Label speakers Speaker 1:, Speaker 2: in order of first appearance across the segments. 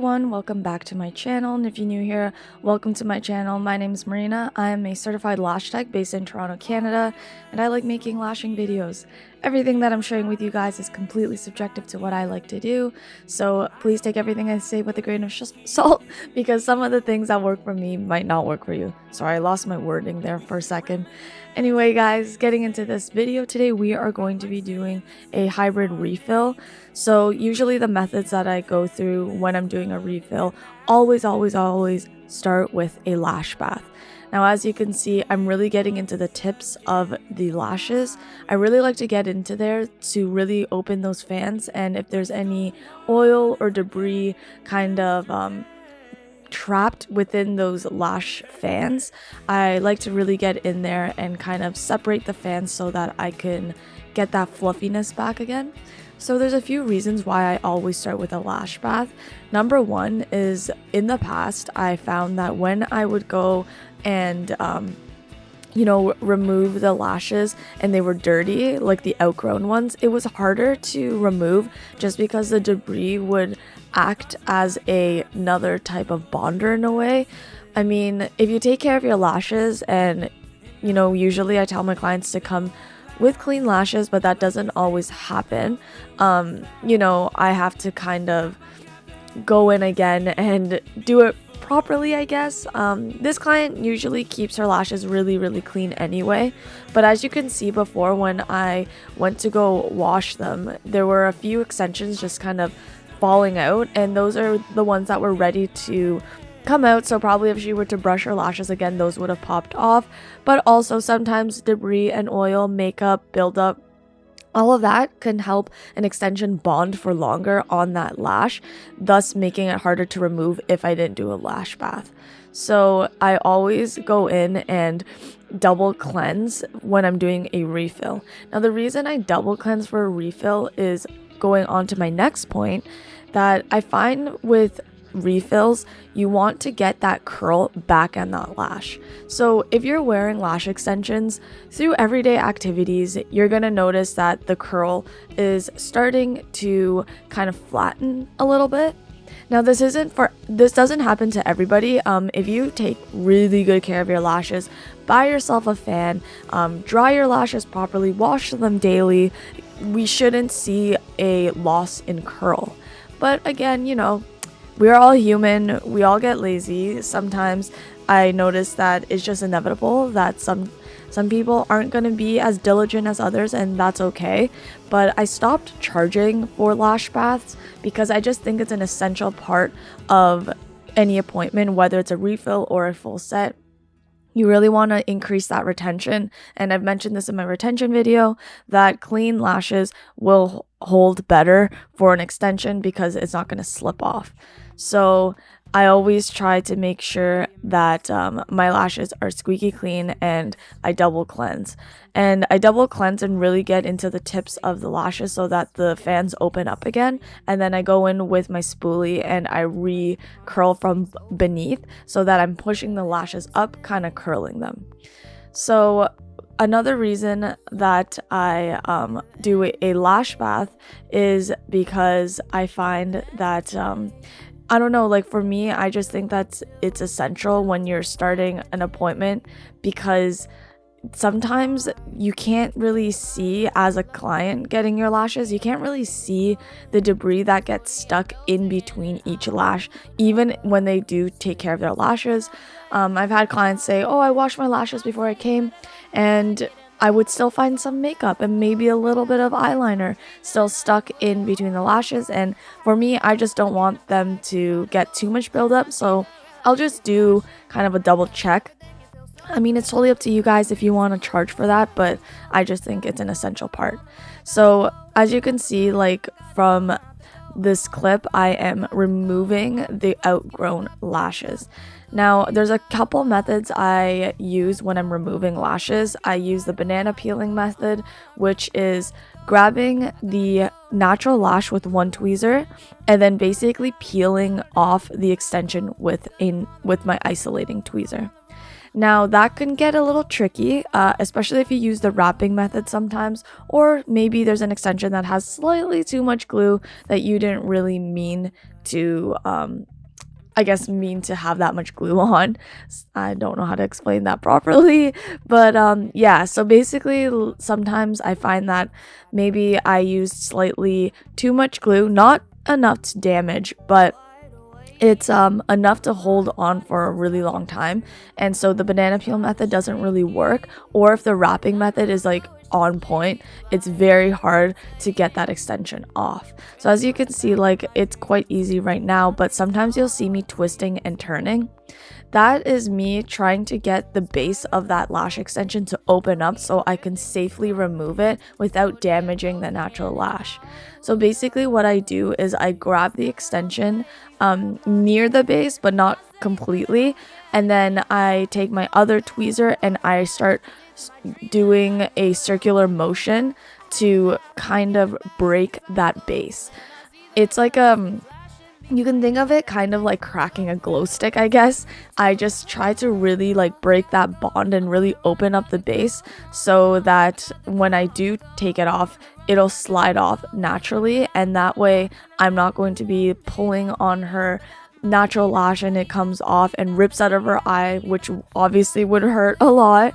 Speaker 1: everyone, welcome back to my channel, and if you're new here, welcome to my channel. My name is Marina. I am a certified lash tech based in Toronto, Canada, and I like making lashing videos. Everything that I'm sharing with you guys is completely subjective to what I like to do, so please take everything I say with a grain of salt, because some of the things that work for me might not work for you. Sorry, I lost my wording there for a second. Anyway guys, getting into this video today, we are going to be doing a hybrid refill. So usually the methods that I go through when I'm doing a refill always start with a lash bath. Now, as you can see, I'm really getting into the tips of the lashes. I really like to get into there to really open those fans, and if there's any oil or debris kind of trapped within those lash fans, I like to really get in there and kind of separate the fans so that I can get that fluffiness back again. So there's a few reasons why I always start with a lash bath. Number one is, in the past, I found that when I would go and remove the lashes and they were dirty, like the outgrown ones, it was harder to remove just because the debris would act as another type of bonder in a way. I mean, if you take care of your lashes, and usually I tell my clients to come with clean lashes, but that doesn't always happen. I have to kind of go in again and do it properly, I guess. This client usually keeps her lashes really clean anyway, but as you can see before, when I went to go wash them, there were a few extensions just kind of falling out, and those are the ones that were ready to come out. So probably if she were to brush her lashes again, those would have popped off. But also sometimes debris and oil, makeup, buildup, all of that can help an extension bond for longer on that lash, thus making it harder to remove if I didn't do a lash bath. So I always go in and double cleanse when I'm doing a refill. Now, the reason I double cleanse for a refill is going on to my next point, that I find with refills, you want to get that curl back on that lash. So if you're wearing lash extensions through everyday activities, you're going to notice that the curl is starting to kind of flatten a little bit. Now, this doesn't happen to everybody. If you take really good care of your lashes, buy yourself a fan, dry your lashes properly, wash them daily, we shouldn't see a loss in curl. But again, we're all human, we all get lazy. Sometimes I notice that it's just inevitable that some people aren't going to be as diligent as others, and that's okay. But I stopped charging for lash baths because I just think it's an essential part of any appointment, whether it's a refill or a full set. You really want to increase that retention, and I've mentioned this in my retention video, that clean lashes will hold better for an extension because it's not going to slip off. So I always try to make sure that my lashes are squeaky clean, and I double cleanse. And I double cleanse and really get into the tips of the lashes so that the fans open up again. And then I go in with my spoolie and I re-curl from beneath so that I'm pushing the lashes up, kind of curling them. So another reason that I do a lash bath is because I find that I don't know, like for me, I just think that it's essential when you're starting an appointment, because sometimes you can't really see, as a client getting your lashes, you can't really see the debris that gets stuck in between each lash, even when they do take care of their lashes. I've had clients say, oh, I washed my lashes before I came, and I would still find some makeup and maybe a little bit of eyeliner still stuck in between the lashes. And for me, I just don't want them to get too much buildup, so I'll just do kind of a double check. I mean, it's totally up to you guys if you want to charge for that, but I just think it's an essential part. So as you can see, like from this clip, I am removing the outgrown lashes. Now, there's a couple methods I use when I'm removing lashes. I use the banana peeling method, which is grabbing the natural lash with one tweezer and then basically peeling off the extension with my isolating tweezer. Now that can get a little tricky, especially if you use the wrapping method sometimes, or maybe there's an extension that has slightly too much glue that you didn't really mean to mean to have that much glue on. I don't know how to explain that properly, but yeah, so basically sometimes I find that maybe I used slightly too much glue, not enough to damage, but it's enough to hold on for a really long time, and so the banana peel method doesn't really work. Or if the wrapping method is like on point, it's very hard to get that extension off. So as you can see, like, it's quite easy right now, but sometimes you'll see me twisting and turning. That is me trying to get the base of that lash extension to open up so I can safely remove it without damaging the natural lash. So basically what I do is I grab the extension near the base, but not completely, and then I take my other tweezer and I start doing a circular motion to kind of break that base. It's like you can think of it kind of like cracking a glow stick, I guess. I just try to really like break that bond and really open up the base so that when I do take it off, it'll slide off naturally, and that way I'm not going to be pulling on her natural lash and it comes off and rips out of her eye, which obviously would hurt a lot.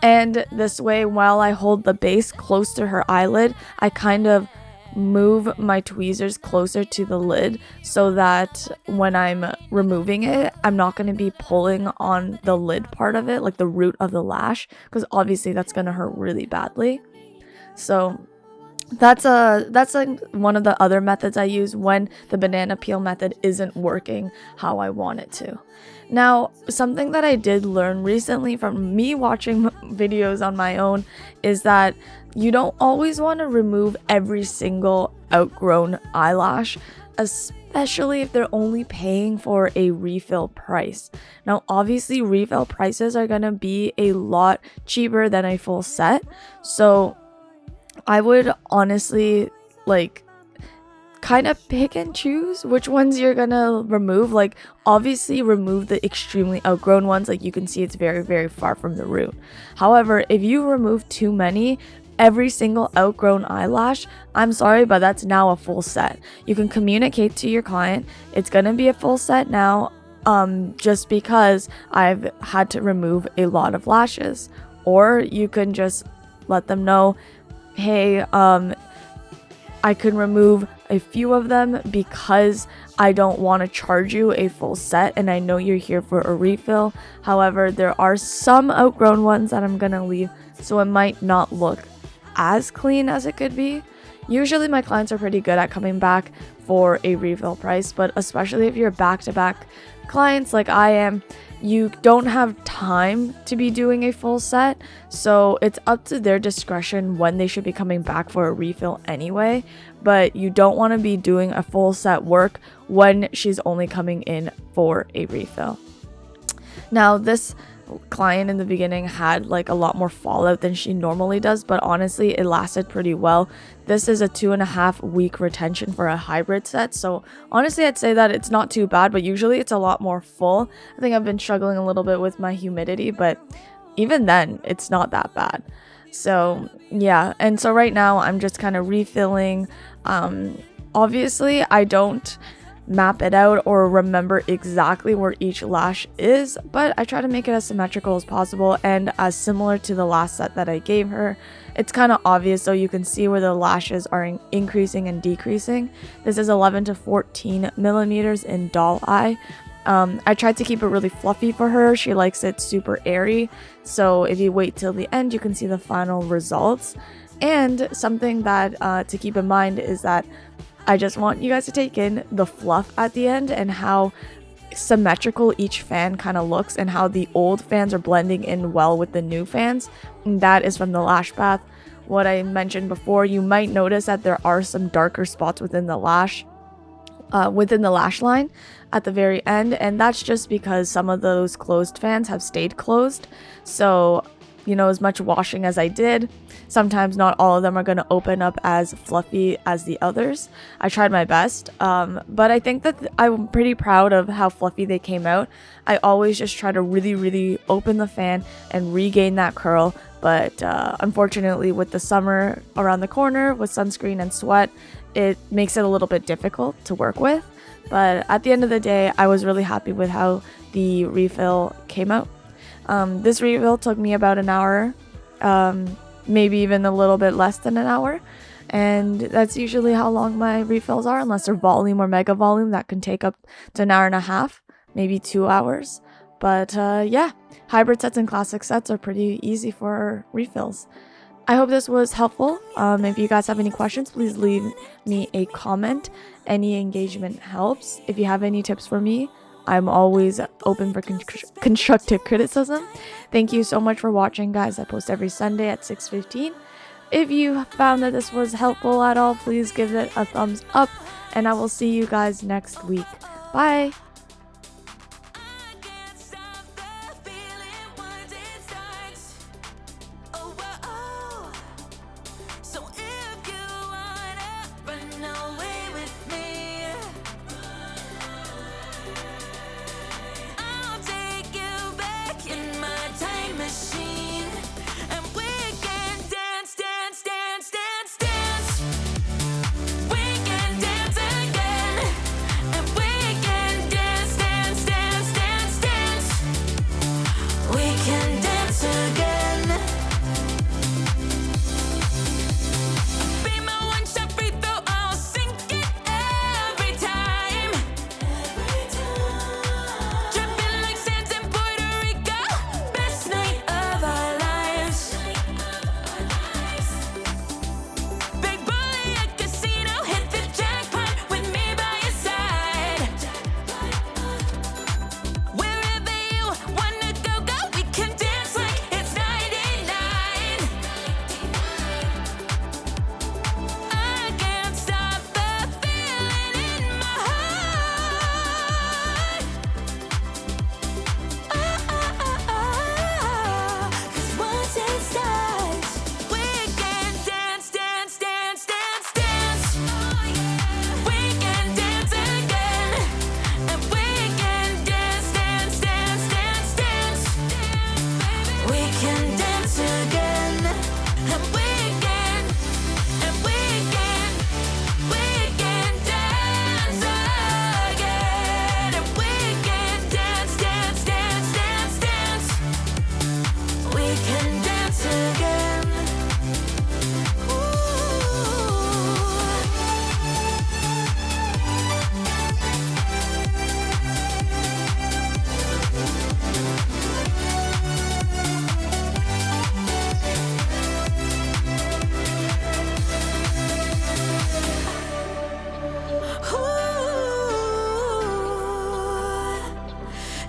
Speaker 1: And this way, while I hold the base close to her eyelid, I kind of move my tweezers closer to the lid so that when I'm removing it, I'm not going to be pulling on the lid part of it, like the root of the lash, because obviously that's going to hurt really badly. So that's like one of the other methods I use when the banana peel method isn't working how I want it to. Now, something that I did learn recently from me watching videos on my own is that you don't always want to remove every single outgrown eyelash, especially if they're only paying for a refill price. Now, obviously, refill prices are going to be a lot cheaper than a full set, so I would honestly like kind of pick and choose which ones you're gonna remove. Like, obviously remove the extremely outgrown ones. Like, you can see it's very, very far from the root. However, if you remove too many, every single outgrown eyelash, I'm sorry, but that's now a full set. You can communicate to your client it's gonna be a full set now, just because I've had to remove a lot of lashes. Or you can just let them know, hey, I can remove a few of them because I don't want to charge you a full set and I know you're here for a refill. However, there are some outgrown ones that I'm gonna leave, so it might not look as clean as it could be. Usually my clients are pretty good at coming back for a refill price, but especially if you're back-to-back clients like I am, you don't have time to be doing a full set, so it's up to their discretion when they should be coming back for a refill anyway. But you don't want to be doing a full set work when she's only coming in for a refill. Now, this client in the beginning had like a lot more fallout than she normally does, but honestly it lasted pretty well. This is a 2.5 week retention for a hybrid set, so honestly I'd say that it's not too bad, but usually it's a lot more full. I think I've been struggling a little bit with my humidity, but even then it's not that bad. So yeah, and so right now I'm just kind of refilling. Obviously I don't map it out or remember exactly where each lash is, but I try to make it as symmetrical as possible and as similar to the last set that I gave her. It's kind of obvious, so you can see where the lashes are increasing and decreasing. This is 11 to 14 millimeters in doll eye. I tried to keep it really fluffy for her. She likes it super airy, so if you wait till the end you can see the final results. And something that to keep in mind is that I just want you guys to take in the fluff at the end and how symmetrical each fan kind of looks and how the old fans are blending in well with the new fans. And that is from the Lash Bath. What I mentioned before, you might notice that there are some darker spots within the lash line at the very end, and that's just because some of those closed fans have stayed closed. So as much washing as I did. Sometimes not all of them are going to open up as fluffy as the others. I tried my best, but I think that I'm pretty proud of how fluffy they came out. I always just try to really open the fan and regain that curl, but unfortunately with the summer around the corner with sunscreen and sweat, it makes it a little bit difficult to work with. But at the end of the day, I was really happy with how the refill came out. This refill took me about an hour, maybe even a little bit less than an hour, and that's usually how long my refills are, unless they're volume or mega volume. That can take up to an hour and a half, maybe 2 hours. But yeah, hybrid sets and classic sets are pretty easy for refills. I hope this was helpful. If you guys have any questions, please leave me a comment. Any engagement helps. If you have any tips for me, I'm always open for constructive criticism. Thank you so much for watching, guys. I post every Sunday at 6:15. If you found that this was helpful at all, please give it a thumbs up, and I will see you guys next week. Bye!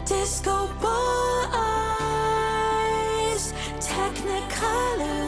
Speaker 2: Disco ball eyes, technicolor.